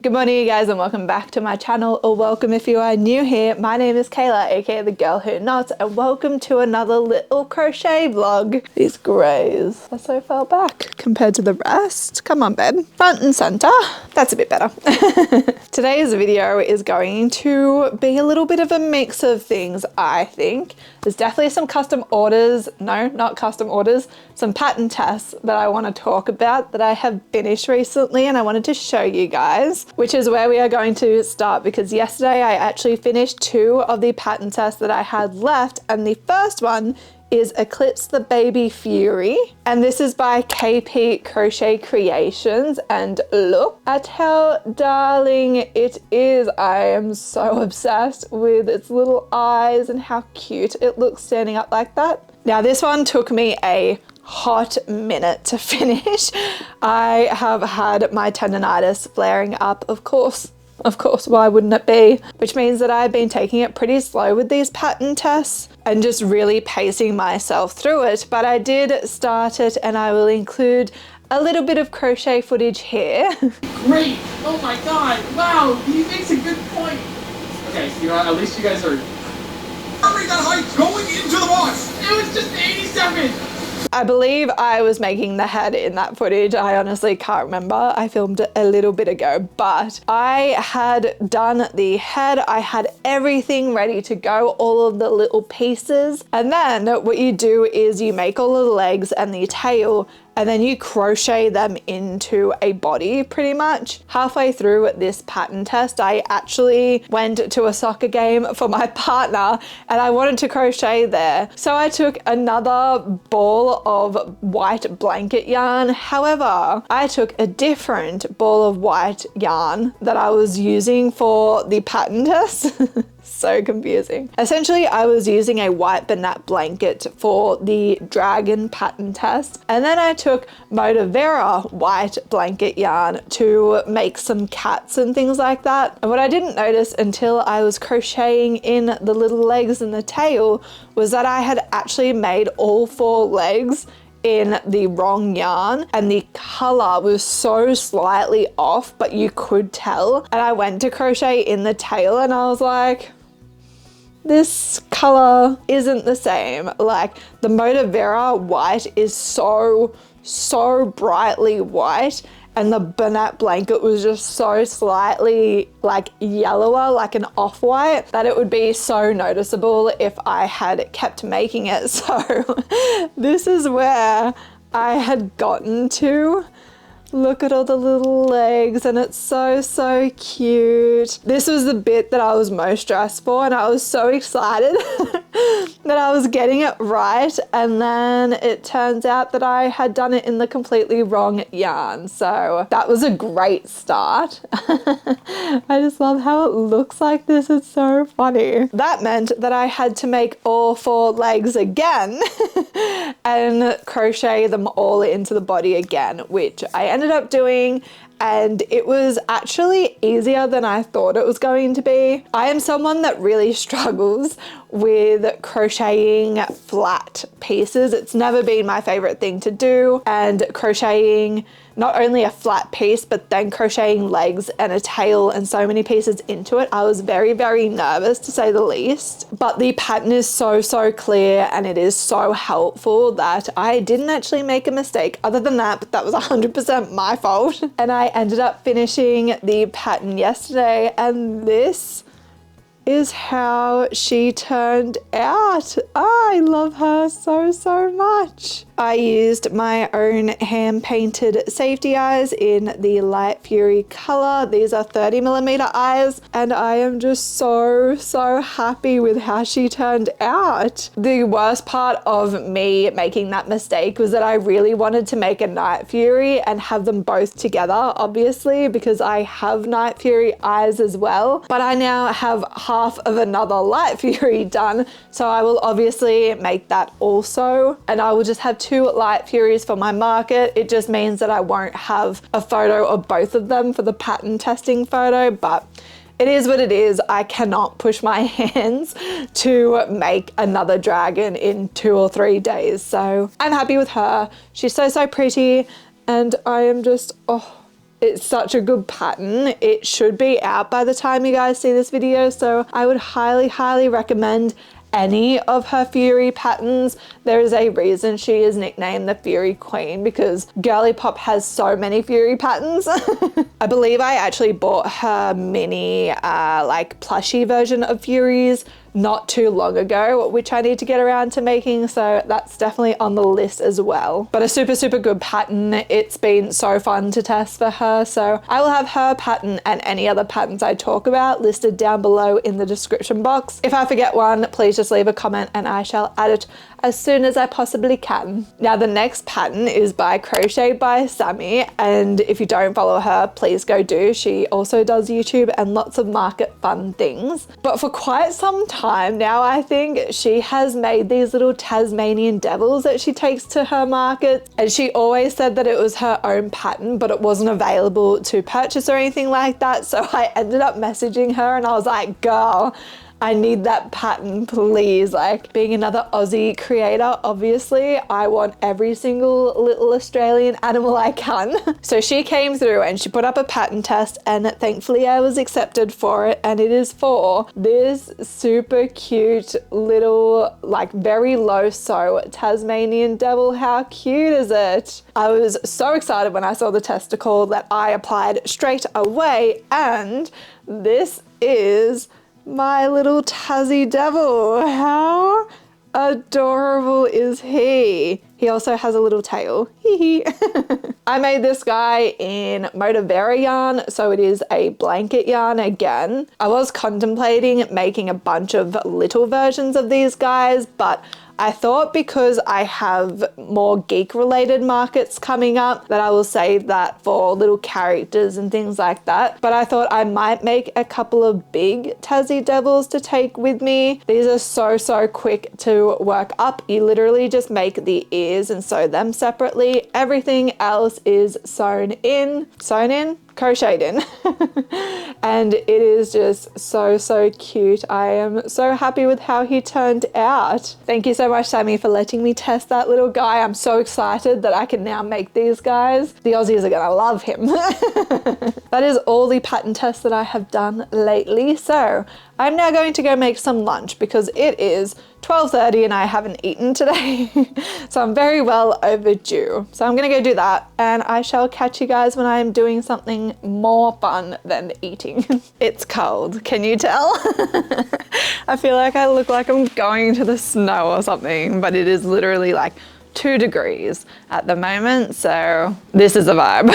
Good morning you guys and welcome back to my channel, or welcome if you are new here. My name is Kayla, aka the girl who knots, and welcome to another little crochet vlog. These greys are so far back compared to the rest. Come on babe, front and center. That's a bit better. Today's video is going to be a little bit of a mix of things, I think. There's definitely some custom orders, no, not custom orders, some pattern tests that I want to talk about that I have finished recently and I wanted to show you guys, which is where we are going to start, because yesterday I actually finished 2 of the pattern tests that I had left, and the first one is Eclipse the Baby Fury, and this is by KP Crochet Creations, and look at how darling it is. I am so obsessed with its little eyes and how cute it looks standing up like that. Now this one took me a hot minute to finish. I have had my tendonitis flaring up, of course, why wouldn't it be? Which means that I've been taking it pretty slow with these pattern tests and just really pacing myself through it. But I did start it and I will include a little bit of crochet footage here. Great! Oh my god! Wow! He makes a good point! Okay, you know what? At least you guys are... Hurry that height going into the box! It was just 80 seconds! I believe I was making the head in that footage. I honestly can't remember. I filmed it a little bit ago, but I had done the head. I had everything ready to go, all of the little pieces. And then what you do is you make all of the legs and the tail, and then you crochet them into a body pretty much. Halfway through this pattern test, I actually went to a soccer game for my partner and I wanted to crochet there. So I took another ball of white blanket yarn. However, I took a different ball of white yarn that I was using for the pattern test. So confusing. Essentially, I was using a white banat blanket for the dragon pattern test, and then I took Motivera white blanket yarn to make some cats and things like that. And what I didn't notice until I was crocheting in the little legs and the tail was that I had actually made all 4 legs in the wrong yarn, and the color was so slightly off, but you could tell. And I went to crochet in the tail and I was like, this color isn't the same. Like the Motivera white is so brightly white, and the banat blanket was just so slightly like yellower, like an off-white, that it would be so noticeable if I had kept making it. So this is where I had gotten to. Look at all the little legs, and it's so cute. This was the bit that I was most stressed for, and I was so excited that I was getting it right, and then it turns out that I had done it in the completely wrong yarn. So that was a great start. I just love how it looks like this. It's so funny. That meant that I had to make all 4 legs again and crochet them all into the body again, which I ended up doing, and it was actually easier than I thought it was going to be. I am someone that really struggles with crocheting flat pieces. It's never been my favorite thing to do, and crocheting not only a flat piece, but then crocheting legs and a tail and so many pieces into it, I was very nervous, to say the least. But the pattern is so clear and it is so helpful that I didn't actually make a mistake. Other than that, but that was 100% my fault. And I ended up finishing the pattern yesterday, and this is how she turned out. I love her so much. I used my own hand painted safety eyes in the Light Fury color. These are 30mm eyes, and I am just so happy with how she turned out. The worst part of me making that mistake was that I really wanted to make a Night Fury and have them both together, obviously, because I have Night Fury eyes as well, but I now have half of another Light Fury done, so I will obviously make that also, and I will just have 2 Light Furies for my market. It just means that I won't have a photo of both of them for the pattern testing photo, but it is what it is. I cannot push my hands to make another dragon in 2 or 3 days, so I'm happy with her. She's so pretty, and I am just, oh, It's such a good pattern. It should be out by the time you guys see this video, so I would highly recommend any of her Fury patterns. There is a reason she is nicknamed the Fury Queen, because Girly Pop has so many Fury patterns. I believe I actually bought her mini like plushie version of Furies not too long ago, which I need to get around to making, so that's definitely on the list as well. But a super good pattern. It's been so fun to test for her, so I will have her pattern and any other patterns I talk about listed down below in the description box. If I forget one, please just leave a comment and I shall add it as soon as I possibly can. Now the next pattern is by CrochetBy.Sammie, and if you don't follow her, please go do. She also does YouTube and lots of market fun things. But for quite some time now, I think she has made these little Tasmanian devils that she takes to her market, and she always said that it was her own pattern, but it wasn't available to purchase or anything like that. So I ended up messaging her and I was like, girl, I need that pattern, please. Like, being another Aussie creator, obviously, I want every single little Australian animal I can. So she came through and she put up a pattern test, and thankfully I was accepted for it, and it is for this super cute little, like, very low sew Tasmanian devil. How cute is it? I was so excited when I saw the testicle that I applied straight away, and this is my little Tassie devil. How adorable is he? He also has a little tail. I made this guy in Motivera yarn, so it is a blanket yarn again. I was contemplating making a bunch of little versions of these guys, but I thought because I have more geek related markets coming up that I will save that for little characters and things like that. But I thought I might make a couple of big Tassie devils to take with me. These are so quick to work up. You literally just make the ears and sew them separately. Everything else is crocheted in. And it is just so cute. I am so happy with how he turned out. Thank you so much, Sammie, for letting me test that little guy. I'm so excited that I can now make these guys. The Aussies are gonna love him. That is all the pattern tests that I have done lately. So I'm now going to go make some lunch because it is 12:30 and I haven't eaten today. So I'm very well overdue. So I'm gonna go do that, and I shall catch you guys when I'm doing something more fun than eating. It's cold, can you tell? I feel like I look like I'm going to the snow or something, but it is literally like 2 degrees at the moment, so this is a vibe.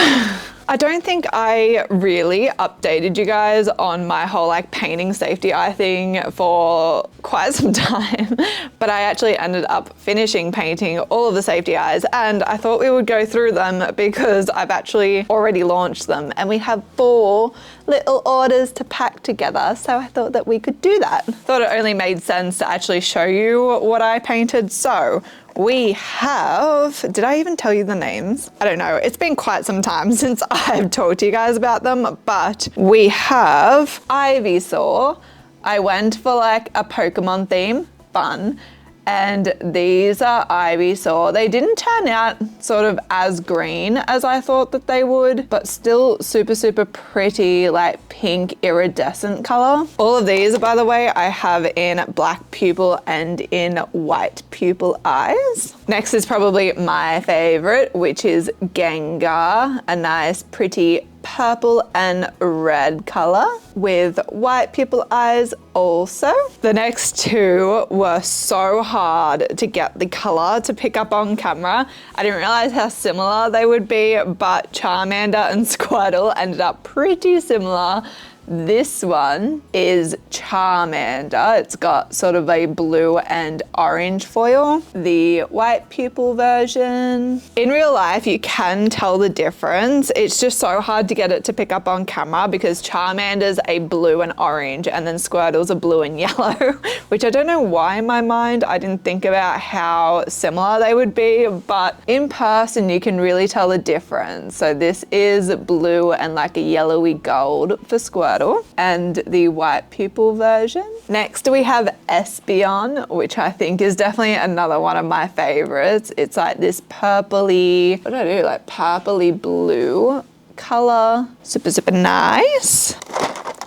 I don't think I really updated you guys on my whole like painting safety eye thing for quite some time, but I actually ended up finishing painting all of the safety eyes, and I thought we would go through them because I've actually already launched them and we have 4 little orders to pack together, so I thought that we could do that. Thought it only made sense to actually show you what I painted. So we have, did I even tell you the names? I don't know. It's been quite some time since I've talked to you guys about them, but we have Ivysaur. I went for like a Pokemon theme, fun. And these are Ivysaur. They didn't turn out sort of as green as I thought that they would, but still super pretty, like pink iridescent color. All of these, by the way, I have in black pupil and in white pupil eyes. Next is probably my favorite, which is Gengar, a nice pretty purple and red color with white pupil eyes also. The next 2 were so hard to get the color to pick up on camera. I didn't realize how similar they would be, but Charmander and Squirtle ended up pretty similar. This one is Charmander. It's got sort of a blue and orange foil. The white pupil version. In real life, you can tell the difference. It's just so hard to get it to pick up on camera because Charmander's a blue and orange and then Squirtle's a blue and yellow, which I don't know why in my mind I didn't think about how similar they would be, but in person you can really tell the difference. So this is blue and like a yellowy gold for Squirtle, and the white pupil version. Next we have Espeon, which I think is definitely another one of my favorites. It's like this purpley, what do I do, like purpley blue color. Super, super nice.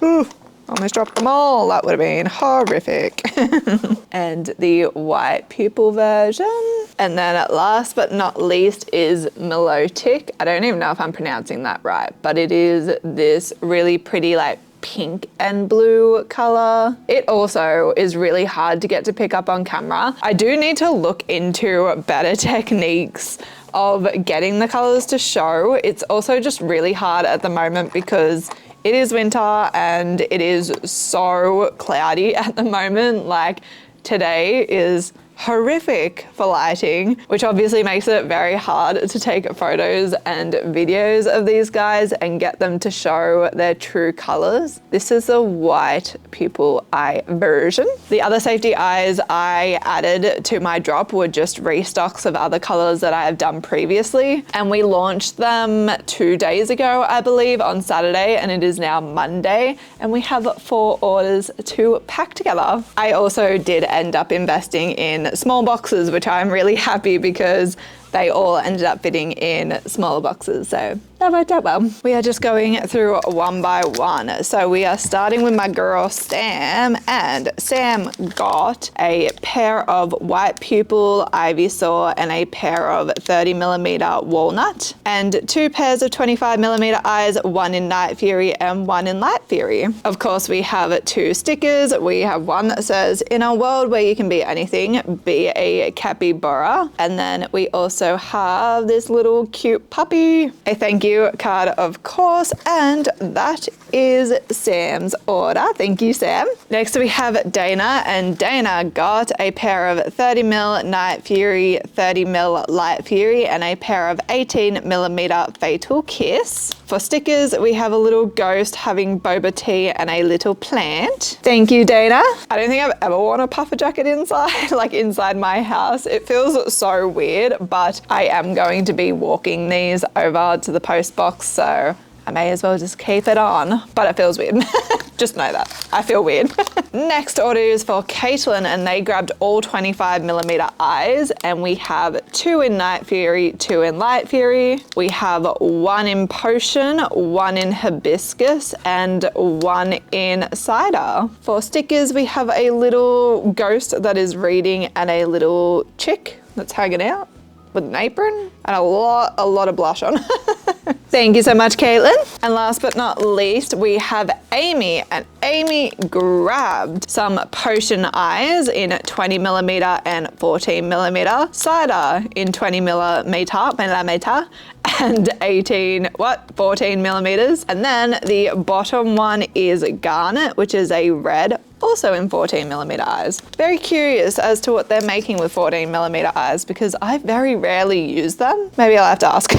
Ooh, almost dropped them all. That would have been horrific. And the white pupil version. And then last but not least is Melodic. I don't even know if I'm pronouncing that right, but it is this really pretty like pink and blue color. It also is really hard to get to pick up on camera. I do need to look into better techniques of getting the colors to show. It's also just really hard at the moment because it is winter and it is so cloudy at the moment. Like today is horrific for lighting, which obviously makes it very hard to take photos and videos of these guys and get them to show their true colors. This is the white pupil eye version. The other safety eyes I added to my drop were just restocks of other colors that I have done previously, and we launched them 2 days ago, I believe, on Saturday, and it is now Monday, and we have 4 orders to pack together. I also did end up investing in small boxes, which I'm really happy because they all ended up fitting in smaller boxes, so that worked out well. We are just going through one by one. So we are starting with my girl Sam, and Sam got a pair of white pupil ivy saw and a pair of 30mm walnut, and 2 pairs of 25mm eyes, one in Night Fury and one in Light Fury. Of course, we have 2 stickers. We have one that says, "In a world where you can be anything, be a capybara," and then we also have this little cute puppy. A thank you card, of course, and that is Sam's order. Thank you, Sam. Next we have Dana, and Dana got a pair of 30mm Night Fury, 30mm Light Fury, and a pair of 18mm Fatal Kiss. For stickers, we have a little ghost having boba tea and a little plant. Thank you, Dana. I don't think I've ever worn a puffer jacket inside, like inside my house. It feels so weird, but I am going to be walking these over to the post box, so I may as well just keep it on, but it feels weird. Just know that. I feel weird. Next order is for Caitlin, and they grabbed all 25mm eyes, and we have 2 in Night Fury, 2 in Light Fury. We have 1 in Potion, 1 in Hibiscus, and 1 in Cider. For stickers, we have a little ghost that is reading and a little chick that's hanging out with an apron and a lot of blush on. Thank you so much, Caitlin. And last but not least, we have Amy, and Amy grabbed some Potion eyes in 20mm and 14mm, Cider in 20mm, and 14mm. And then the bottom one is Garnet, which is a red, also in 14mm eyes. Very curious as to what they're making with 14mm eyes because I very rarely use them. Maybe I'll have to ask.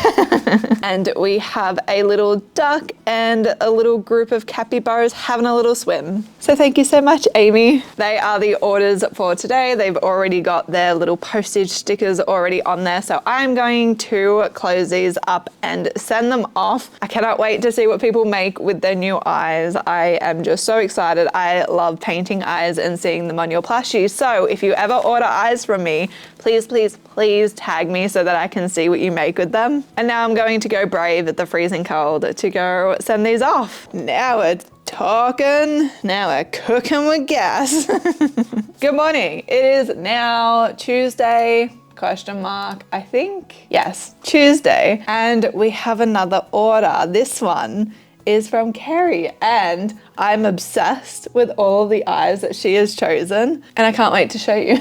And we have a little duck and a little group of capybaras having a little swim. So thank you so much, Amy. They are the orders for today. They've already got their little postage stickers already on there, so I'm going to close these up and send them off. I cannot wait to see what people make with their new eyes. I am just so excited. I love painting eyes and seeing them on your plushies. So if you ever order eyes from me, please, please, please tag me so that I can see what you make with them. And now I'm going to go brave the freezing cold to go send these off. Now we're talking. Now we're cooking with gas. Good morning. It is now Tuesday. Question mark, I think. Yes, Tuesday. And we have another order. This one is from Kerry, and I'm obsessed with all of the eyes that she has chosen, and I can't wait to show you.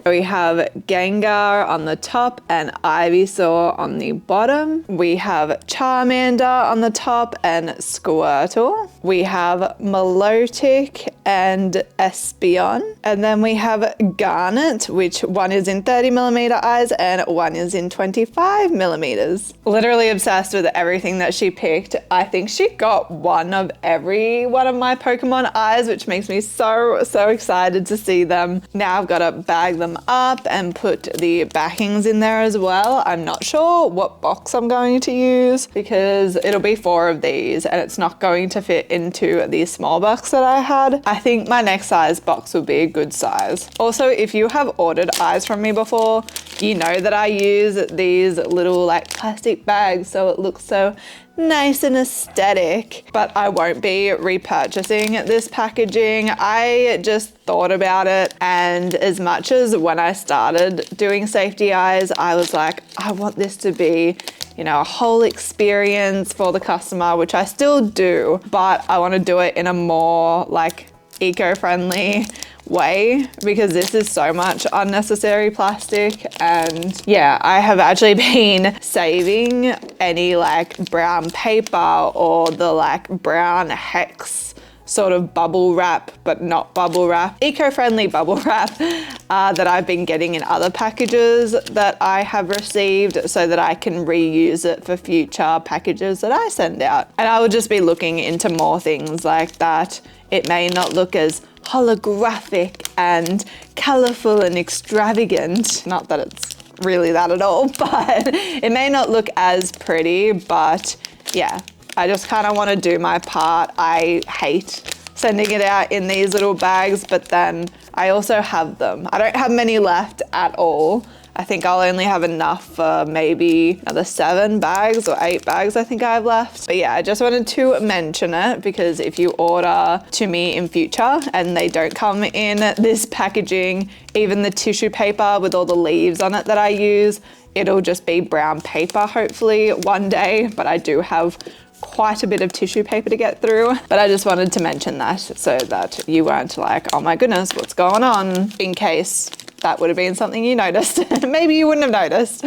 We have Gengar on the top and Ivysaur on the bottom. We have Charmander on the top and Squirtle. We have Melodic and Espeon. And then we have Garnet, which one is in 30mm eyes and one is in 25mm. Literally obsessed with everything that she picked. I think she got one of every one of my Pokemon eyes, which makes me so excited to see them. Now I've got to bag them up and put the backings in there as well. I'm not sure what box I'm going to use because it'll be 4 of these and it's not going to fit into the small box that I had. I think my next size box will be a good size. Also, if you have ordered eyes from me before, you know that I use these little like plastic bags so it looks so nice and aesthetic, but I won't be repurchasing this packaging. I just thought about it, and as much as when I started doing safety eyes, I was like, I want this to be, you know, a whole experience for the customer, which I still do, but I want to do it in a more like eco-friendly way, because this is so much unnecessary plastic. And yeah, I have actually been saving any like brown paper or the like brown hex sort of bubble wrap, but not bubble wrap, eco-friendly bubble wrap that I've been getting in other packages that I have received, so that I can reuse it for future packages that I send out. And I will just be looking into more things like that. It may not look as holographic and colorful and extravagant, not that it's really that at all, but it may not look as pretty, but yeah, I just kind of want to do my part. I hate sending it out in these little bags, but then I also have them. I don't have many left at all. I think I'll only have enough for maybe another 7 bags or 8 bags I think I have left. But yeah, I just wanted to mention it, because if you order to me in future and they don't come in this packaging, even the tissue paper with all the leaves on it that I use, it'll just be brown paper hopefully one day. But I do have quite a bit of tissue paper to get through, but I just wanted to mention that so that you weren't like, oh my goodness, what's going on, in case that would have been something you noticed. Maybe you wouldn't have noticed,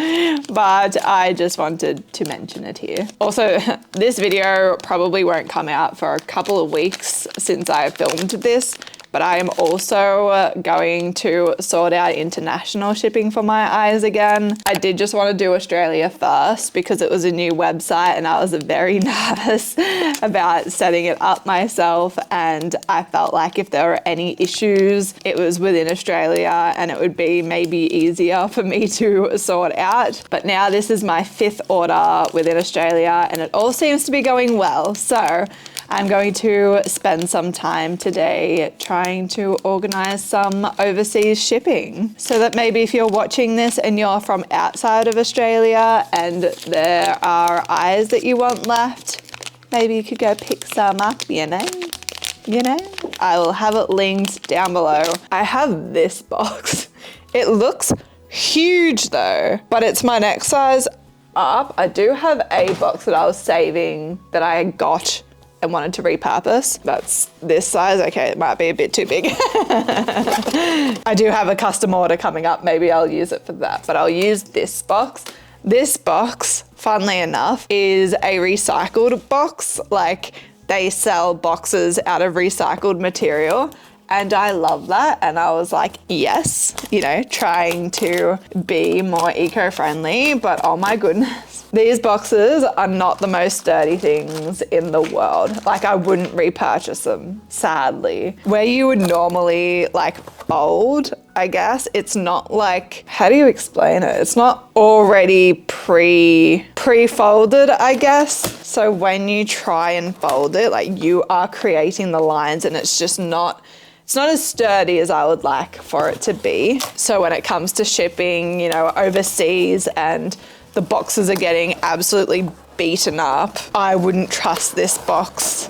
but I just wanted to mention it here. Also, this video probably won't come out for a couple of weeks since I filmed this, but I am also going to sort out international shipping for my eyes again. I did just want to do Australia first because it was a new website and I was very nervous about setting it up myself, and I felt like if there were any issues, it was within Australia and it would be maybe easier for me to sort out. But now this is my 5th order within Australia and it all seems to be going well. So I'm going to spend some time today trying to organize some overseas shipping, so that maybe if you're watching this and you're from outside of Australia and there are eyes that you want left, maybe you could go pick some up, you know? I will have it linked down below. I have this box. It looks huge though, but it's my next size up. I do have a box that I was saving that I got and wanted to repurpose. That's this size. Okay, it might be a bit too big. I do have a custom order coming up. Maybe I'll use it for that, but I'll use this box. This box, funnily enough, is a recycled box. Like, they sell boxes out of recycled material. And I love that. And I was like, yes, you know, trying to be more eco-friendly, but oh my goodness. These boxes are not the most sturdy things in the world. Like, I wouldn't repurchase them, sadly. Where you would normally like fold, I guess, it's not like, how do you explain it? It's not already pre-folded, I guess. So when you try and fold it, like, you are creating the lines and it's just not, it's not as sturdy as I would like for it to be. So when it comes to shipping, you know, overseas and the boxes are getting absolutely beaten up, I wouldn't trust this box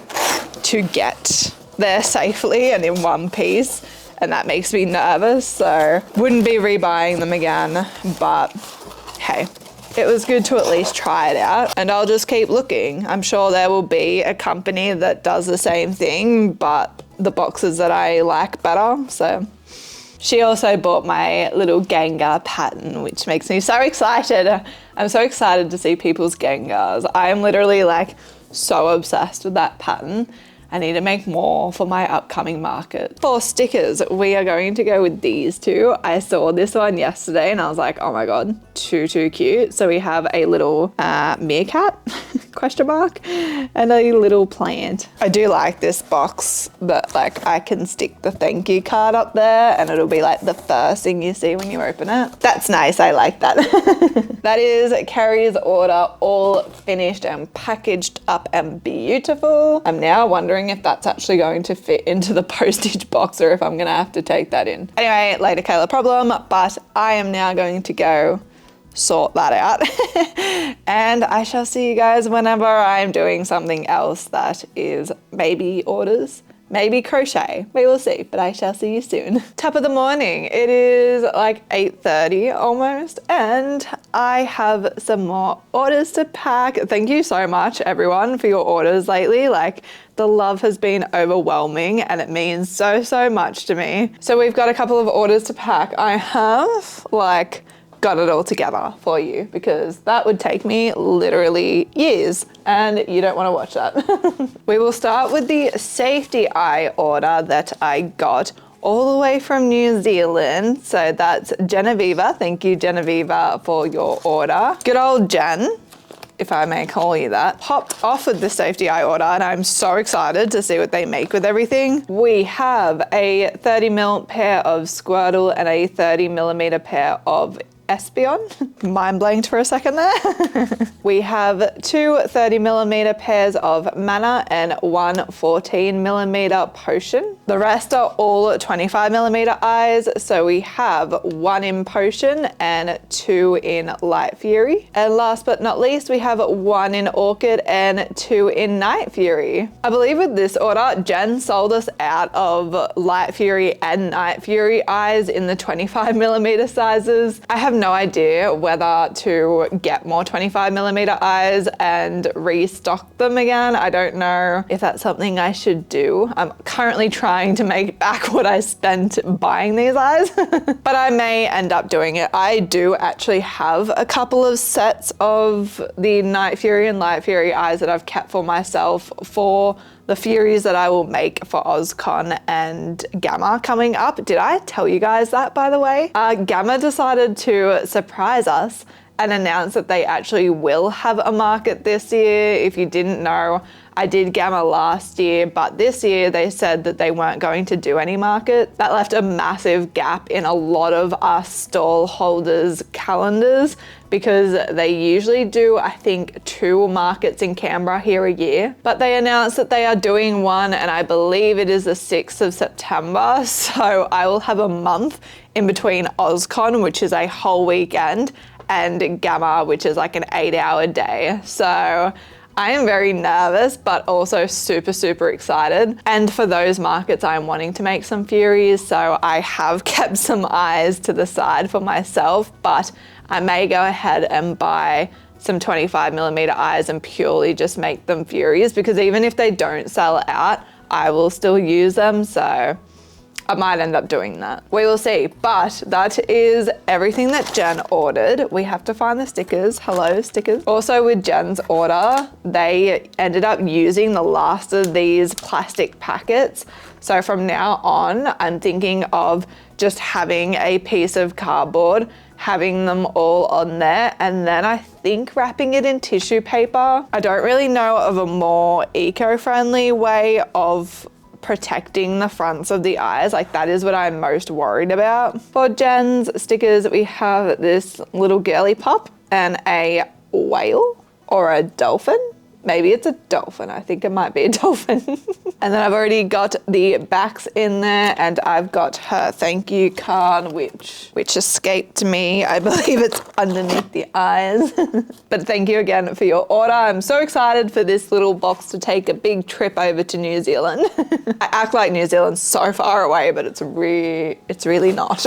to get there safely and in one piece. And that makes me nervous. So wouldn't be rebuying them again, but hey, it was good to at least try it out, and I'll just keep looking. I'm sure there will be a company that does the same thing, but the boxes that I like better. So she also bought my little Gengar pattern, which makes me so excited. I'm so excited to see people's Gengars. I am literally like so obsessed with that pattern. I need to make more for my upcoming market. For stickers, we are going to go with these two. I saw this one yesterday and I was like, oh my God, too cute. So we have a little meerkat, question mark, and a little plant. I do like this box that like I can stick the thank you card up there and it'll be like the first thing you see when you open it. That's nice, I like that. That is Carrie's order, all finished and packaged up and beautiful. I'm now wondering if that's actually going to fit into the postage box or if I'm gonna have to take that in. Anyway, later Kayla problem, but I am now going to go sort that out. And I shall see you guys whenever I'm doing something else that is maybe orders, maybe crochet. We will see, but I shall see you soon. Top of the morning. It is like 8:30 almost, and I have some more orders to pack. Thank you so much, everyone, for your orders lately. Like, the love has been overwhelming and it means so, so much to me. So we've got a couple of orders to pack. I have like got it all together for you because that would take me literally years and you don't want to watch that. We will start with the safety eye order that I got all the way from New Zealand. So that's Genevieve. Thank you, Genevieve, for your order. Good old Jen, if I may call you that, popped off with the safety eye order and I'm so excited to see what they make with everything. We have a 30mm pair of Squirtle and a 30mm pair of Espion. Mind blanked for a second there. We have two 30mm pairs of Mana and one 14mm potion. The rest are all 25mm eyes. So we have one in potion and two in Light Fury. And last but not least, we have one in Orchid and two in Night Fury. I believe with this order, Jen sold us out of Light Fury and Night Fury eyes in the 25mm sizes. I have no idea whether to get more 25mm eyes and restock them again. I don't know if that's something I should do. I'm currently trying to make back what I spent buying these eyes, but I may end up doing it. I do actually have a couple of sets of the Night Fury and Light Fury eyes that I've kept for myself for the Furies that I will make for OzCon and Gamma coming up. Did I tell you guys that, by the way? Gamma decided to surprise us and announce that they actually will have a market this year. If you didn't know, I did Gamma last year, but this year they said that they weren't going to do any market. That left a massive gap in a lot of us stall holders' calendars because they usually do, I think, 2 markets in Canberra here a year. But they announced that they are doing one, and I believe it is the 6th of September. So I will have a month in between OzCon, which is a whole weekend, and Gamma, which is like an 8-hour day. So I am very nervous, but also super, super excited. And for those markets, I'm wanting to make some Furies. So I have kept some eyes to the side for myself, but I may go ahead and buy some 25mm eyes and purely just make them Furies, because even if they don't sell out, I will still use them. So I might end up doing that. We will see, but that is everything that Jen ordered. We have to find the stickers. Hello, stickers. Also with Jen's order, they ended up using the last of these plastic packets. So from now on, I'm thinking of just having a piece of cardboard, having them all on there, and then I think wrapping it in tissue paper. I don't really know of a more eco-friendly way of protecting the fronts of the eyes. Like, that is what I'm most worried about. For Jen's stickers, we have this little girly pop and a whale or a dolphin. Maybe it's a dolphin. I think it might be a dolphin. And then I've already got the backs in there, and I've got her thank you card, which escaped me. I believe it's underneath the eyes. But thank you again for your order. I'm so excited for this little box to take a big trip over to New Zealand. I act like New Zealand's so far away, but it's really not.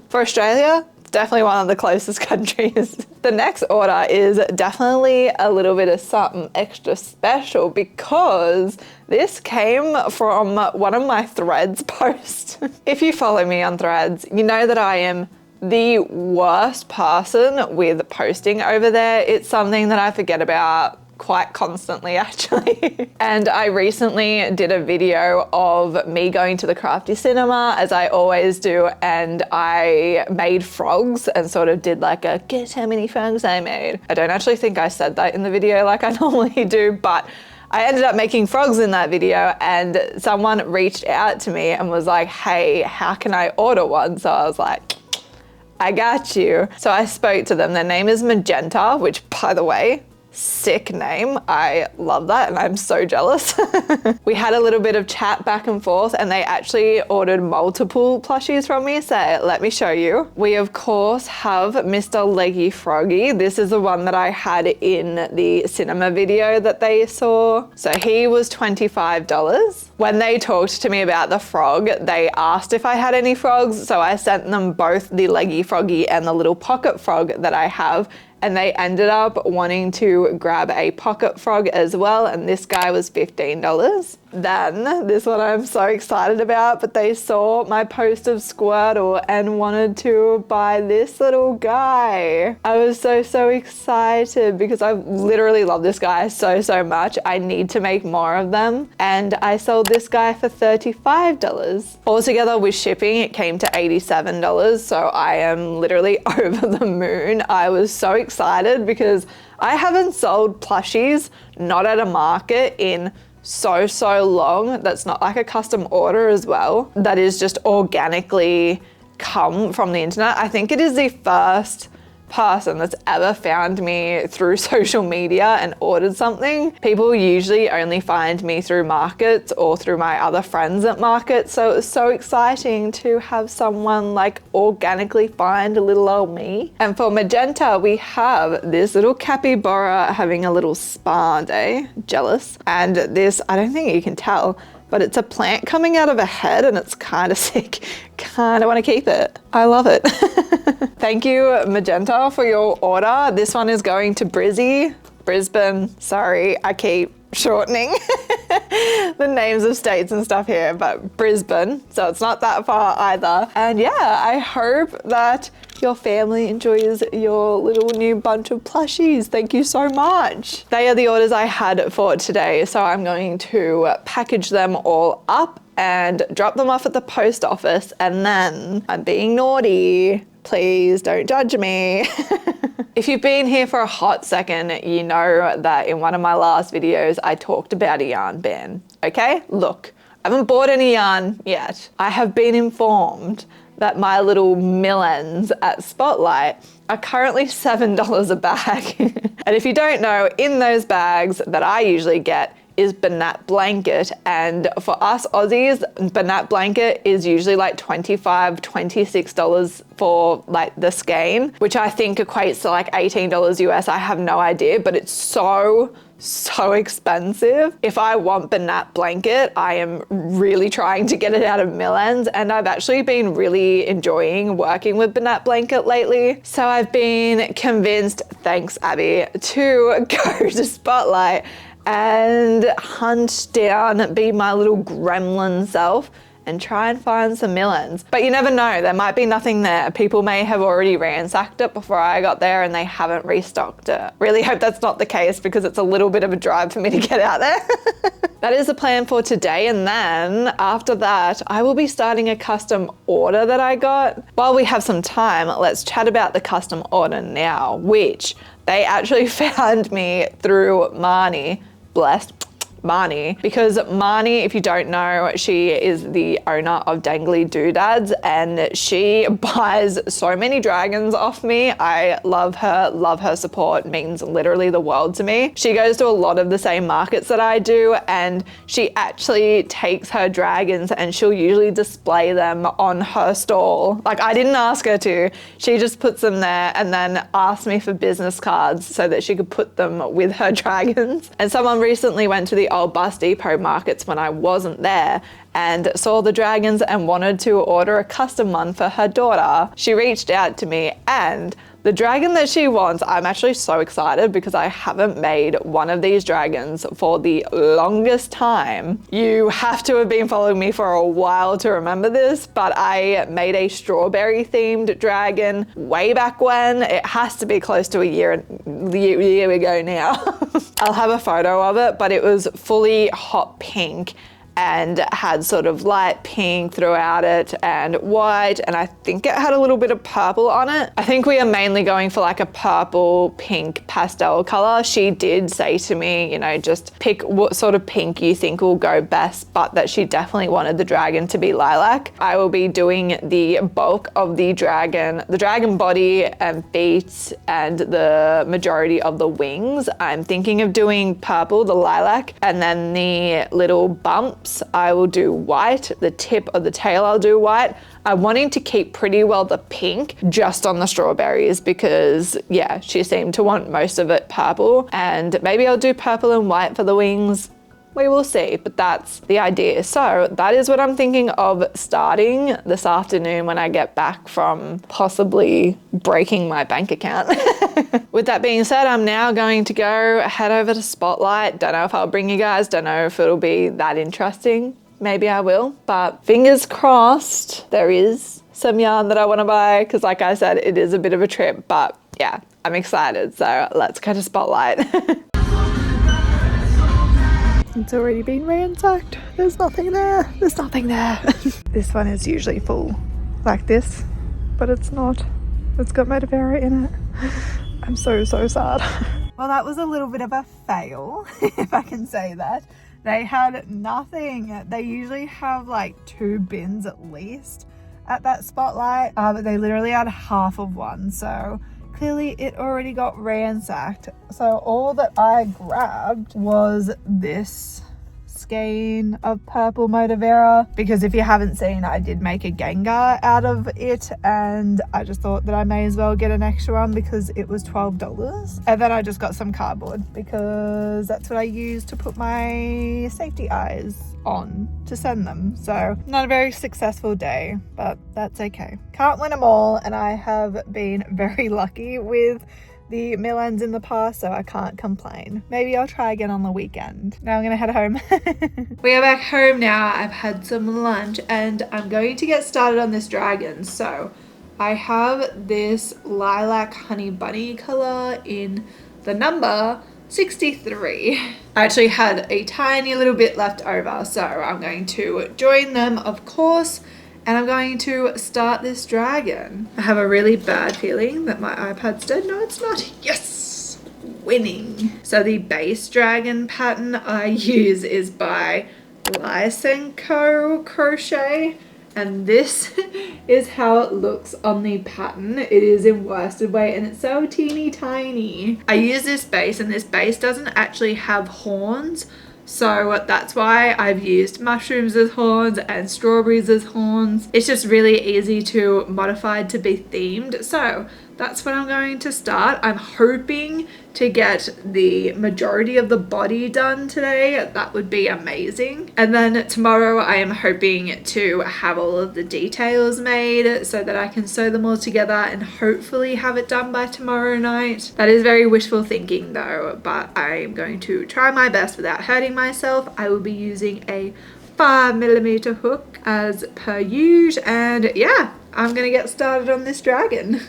For Australia, definitely one of the closest countries. The next order is definitely a little bit of something extra special because this came from one of my Threads posts. If you follow me on Threads, you know that I am the worst person with posting over there. It's something that I forget about quite constantly, actually. And I recently did a video of me going to the crafty cinema, as I always do, and I made frogs and sort of did like a guess how many frogs I made. I don't actually think I said that in the video like I normally do, but I ended up making frogs in that video, and someone reached out to me and was like, hey, how can I order one? So I was like, I got you. So I spoke to them. Their name is Magenta, which, by the way, Sick name. I love that and I'm so jealous. We had a little bit of chat back and forth and they actually ordered multiple plushies from me, so let me show you. We of course have Mr. Leggy Froggy. This is the one that I had in the cinema video that they saw. So he was $25. When they talked to me about the frog, they asked if I had any frogs, so I sent them both the Leggy Froggy and the little pocket frog that I have, and they ended up wanting to grab a pocket frog as well, and this guy was $15. Then, this one I'm so excited about, but they saw my post of Squirtle and wanted to buy this little guy. I was so excited because I literally love this guy so much. I need to make more of them, and I sold this guy for $35. Altogether with shipping, it came to $87, so I am literally over the moon. I was so excited because I haven't sold plushies, not at a market, in so long. That's not like a custom order as well. That is just organically come from the internet. I think it is the first person that's ever found me through social media and ordered something. People usually only find me through markets or through my other friends at markets, so it was so exciting to have someone like organically find little old me. And for magenta, we have this little capybara having a little spa day. Jealous. And this, I don't think you can tell, but it's a plant coming out of a head and it's kind of sick. Kind of want to keep it. I love it. Thank you, Magenta, for your order. This one is going to Brisbane. Sorry, I keep shortening the names of states and stuff here, but Brisbane. So it's not that far either. And yeah, I hope that your family enjoys your little new bunch of plushies. Thank you so much. They are the orders I had for today, so I'm going to package them all up and drop them off at the post office, and then I'm being naughty. Please don't judge me. If you've been here for a hot second, you know that in one of my last videos, I talked about a yarn ban. Okay, look, I haven't bought any yarn yet. I have been informed that my little mill ends at Spotlight are currently $7 a bag. And if you don't know, in those bags that I usually get is Banat Blanket, and for us Aussies, Banat Blanket is usually like $25, $26 for like the skein, which I think equates to like $18 US. I have no idea, but it's so expensive. If I want Banat Blanket, I am really trying to get it out of mill ends, and I've actually been really enjoying working with Banat Blanket lately. So I've been convinced, thanks Abby, to go to Spotlight and hunt down, be my little gremlin self and try and find some mill ends. But you never know, there might be nothing there. People may have already ransacked it before I got there and they haven't restocked it. Really hope that's not the case because it's a little bit of a drive for me to get out there. That is the plan for today, and then after that, I will be starting a custom order that I got. While we have some time, let's chat about the custom order now, which they actually found me through Marnie. Blessed Marnie, because Marnie, if you don't know, she is the owner of DanglyDoodads and she buys so many dragons off me. I love her support, means literally the world to me. She goes to a lot of the same markets that I do, and she actually takes her dragons and she'll usually display them on her stall. Like, I didn't ask her to, she just puts them there and then asked me for business cards so that she could put them with her dragons. And someone recently went to the old Bus Depot markets when I wasn't there and saw the dragons and wanted to order a custom one for her daughter. She reached out to me, and the dragon that she wants, I'm actually so excited because I haven't made one of these dragons for the longest time. You have to have been following me for a while to remember this, but I made a strawberry themed dragon way back when. It has to be close to a year ago now. I'll have a photo of it, but it was fully hot pink. and had sort of light pink throughout it and white, and I think it had a little bit of purple on it. I think we are mainly going for like a purple pink pastel color. She did say to me, you know, just pick what sort of pink you think will go best, but that she definitely wanted the dragon to be lilac. I will be doing the bulk of the dragon body and feet and the majority of the wings. I'm thinking of doing purple, the lilac, and then the little bumps I will do white. The tip of the tail I'll do white. I'm wanting to keep pretty well the pink just on the strawberries because, yeah, she seemed to want most of it purple, and maybe I'll do purple and white for the wings. We will see, but that's the idea. So that is what I'm thinking of starting this afternoon when I get back from possibly breaking my bank account. With that being said, I'm now going to go head over to Spotlight. Don't know if I'll bring you guys, don't know if it'll be that interesting. Maybe I will, but fingers crossed there is some yarn that I want to buy because, like I said, it is a bit of a trip, but yeah, I'm excited. So let's go to Spotlight. It's already been ransacked. There's nothing there. There's nothing there. This one is usually full like this, but it's not. It's got Motivera in it. I'm so sad. Well, that was a little bit of a fail, if I can say that. They had nothing. They usually have like 2 bins at least at that Spotlight, but they literally had half of one. So clearly it already got ransacked. So all that I grabbed was this skein of purple Motivera, because if you haven't seen, I did make a Gengar out of it, and I just thought that I may as well get an extra one because it was $12. And then I just got some cardboard because that's what I use to put my safety eyes on to send them. So not a very successful day, but that's okay. Can't win them all, and I have been very lucky with the Milans in the past, so I can't complain. Maybe I'll try again on the weekend. Now I'm gonna head home. We are back home now. I've had some lunch and I'm going to get started on this dragon. So I have this lilac honey bunny color in the number 63. I actually had a tiny little bit left over, so I'm going to join them, of course, and I'm going to start this dragon. I have a really bad feeling that my iPad's dead. No, it's not. Yes! Winning. So the base dragon pattern I use is by Crochet, and this is how it looks on the pattern. It is in worsted weight and it's so teeny tiny. I use this base, and this base doesn't actually have horns, so that's why I've used mushrooms as horns and strawberries as horns. It's just really easy to modify to be themed. So that's what I'm going to start. I'm hoping to get the majority of the body done today. That would be amazing. And then tomorrow I am hoping to have all of the details made so that I can sew them all together and hopefully have it done by tomorrow night. That is very wishful thinking though, but I'm going to try my best without hurting myself. I will be using a 5mm hook as per usual, and yeah, I'm gonna get started on this dragon.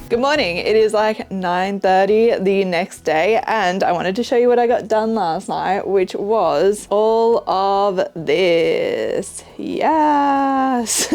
Good morning. It is like 9:30 the next day, and I wanted to show you what I got done last night, which was all of this. Yes.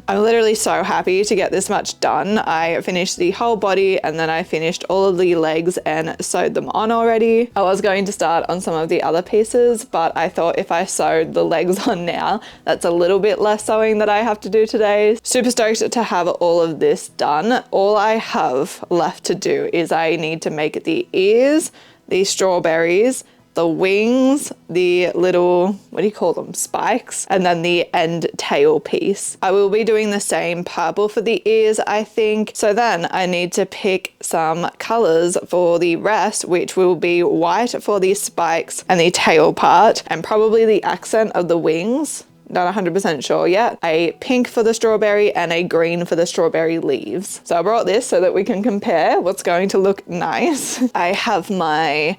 I'm literally so happy to get this much done. I finished the whole body and then I finished all of the legs and sewed them on already. I was going to start on some of the other pieces, but I thought if I sewed the legs on now, that's a little bit less sewing that I have to do today. Super stoked to have all of this done. All I have left to do is I need to make the ears, the strawberries, the wings, the little, what do you call them, spikes, and then the end tail piece. I will be doing the same purple for the ears, I think. So then I need to pick some colors for the rest, which will be white for the spikes and the tail part, and probably the accent of the wings. Not 100% sure yet. A pink for the strawberry and a green for the strawberry leaves. So I brought this so that we can compare what's going to look nice. I have my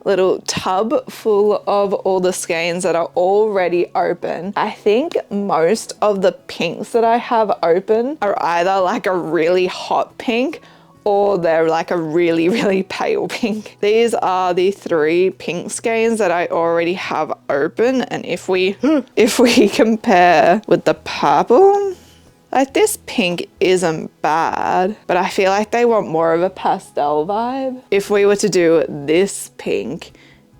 little tub full of all the skeins that are already open. I think most of the pinks that I have open are either like a really hot pink or they're like a really, really pale pink. These are the 3 pink skeins that I already have open, and if we compare with the purple, like this pink isn't bad, but I feel like they want more of a pastel vibe. If we were to do this pink,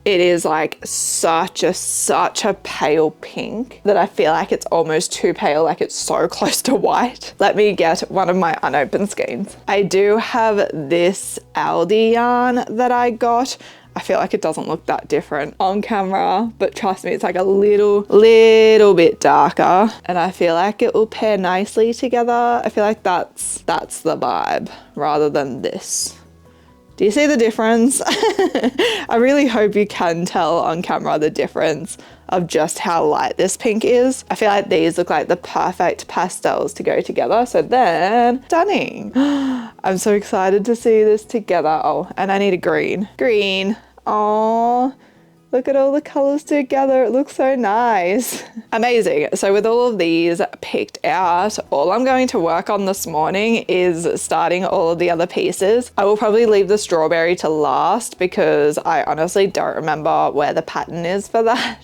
it is like such a pale pink that I feel like it's almost too pale, like it's so close to white. Let me get one of my unopened skeins. I do have this Aldi yarn that I got. I feel like it doesn't look that different on camera, but trust me, it's like a little bit darker, and I feel like it will pair nicely together. I feel like that's the vibe rather than this. Do you see the difference? I really hope you can tell on camera the difference of just how light this pink is. I feel like these look like the perfect pastels to go together. So then, stunning. I'm so excited to see this together. Oh, and I need a green. Green. Oh, look at all the colors together. It looks so nice. Amazing. So with all of these picked out, all I'm going to work on this morning is starting all of the other pieces. I will probably leave the strawberry to last because I honestly don't remember where the pattern is for that.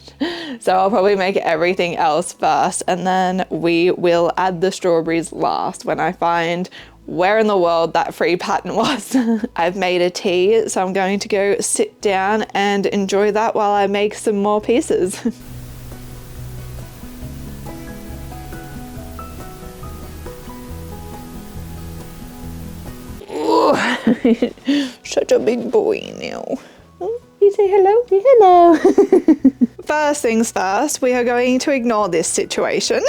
So I'll probably make everything else first, and then we will add the strawberries last when I find where in the world that free pattern was. I've made a tea, so I'm going to go sit down and enjoy that while I make some more pieces. Such a big boy now. Oh, you say hello? Say hello. First things first, we are going to ignore this situation.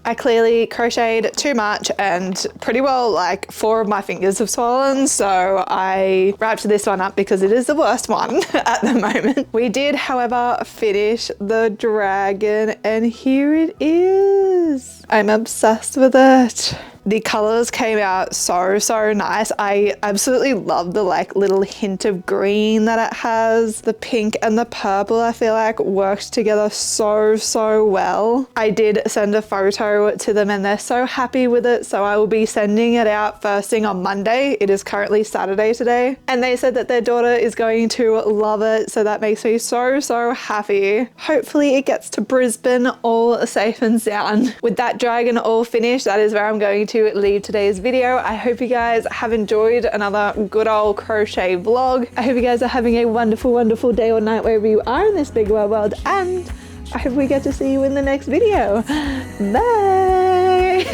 I clearly crocheted too much and pretty well like 4 of my fingers have swollen, so I wrapped this one up because it is the worst one at the moment. We did, however, finish the dragon, and here it is. I'm obsessed with it. The colors came out so nice. I absolutely love the like little hint of green that it has. The pink and the purple I feel like worked together so well. I did send a photo to them and they're so happy with it, so I will be sending it out first thing on Monday. It is currently Saturday today, and they said that their daughter is going to love it, so that makes me so happy. Hopefully it gets to Brisbane all safe and sound. With that dragon all finished, that is where I'm going to leave today's video. I hope you guys have enjoyed another good old crochet vlog. I hope you guys are having a wonderful day or night wherever you are in this big wide world, and I hope we get to see you in the next video. Bye.